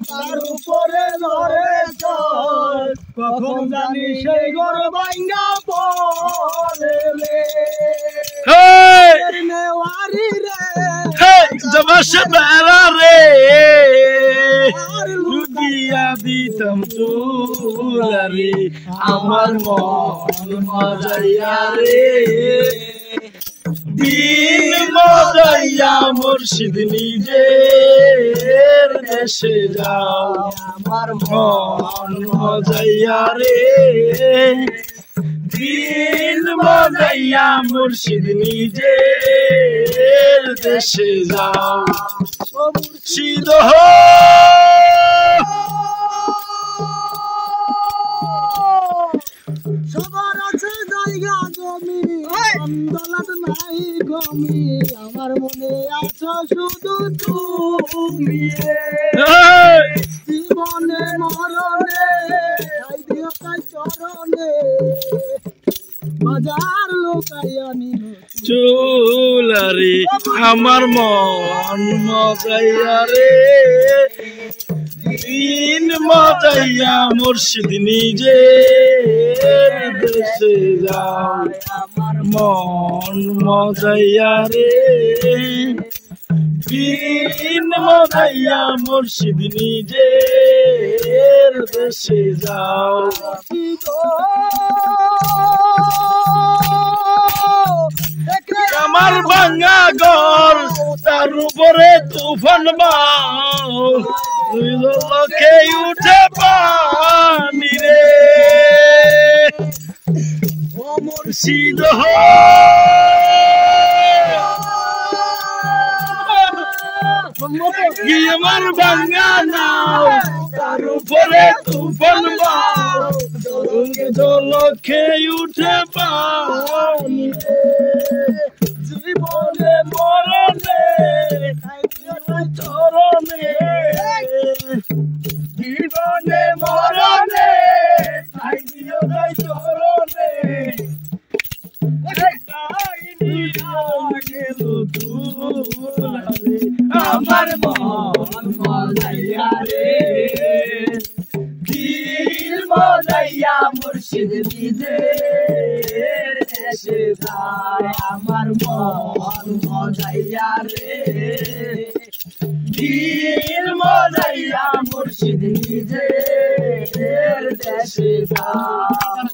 তার উপরে ধরে চল কখন জানি সেই ঘর ভাঙ্গা পড়ে রে নেওয়ারি রে জবাসে বেড়া রে লুকিয়া দিতাম চুলারি আমার মন মজাইয়া রে দিন মজাইয়া মুর্শিদ নিজের দেশে যাও আমার মন মজাইয়া রে দিন মজাইয়া মুর্শিদ নিজের দেশে যাও ও মুর্শিদ সবার আছে জায়গা জমি দৌলত নাই গমি আমার মনে আছো শুধু তুমি জীবনে মরণে তাই দিও তাই চরণে বাজার লোকাইয়া নিল চুলারি আমার মন মজাইয়া রে দিন মজাইয়া মুর্শিদ নিজের দেশে যাও আমার মন মজাইয়া রে দিন মজাইয়া মুর্শিদ নিজের দেশে যাও আমার ভাঙ্গা ঘর তার উপরে তুফান বাও লোকে উঠে পানি রে ও মুর্শিদ আমার ভাঙ্গা নাও তার উপরে তুফান বাও লোকে উঠে পানি জীবনে মরণে চরণে জীবনে মরণে চরণে আমার মন মজাইয়া রে দিল মজাইয়া মুর্শিদ নিজের দেশে যায় আমার মন মজাইয়া রে দিল মজাইয়া মুর্শিদ নিজের দেশে যায়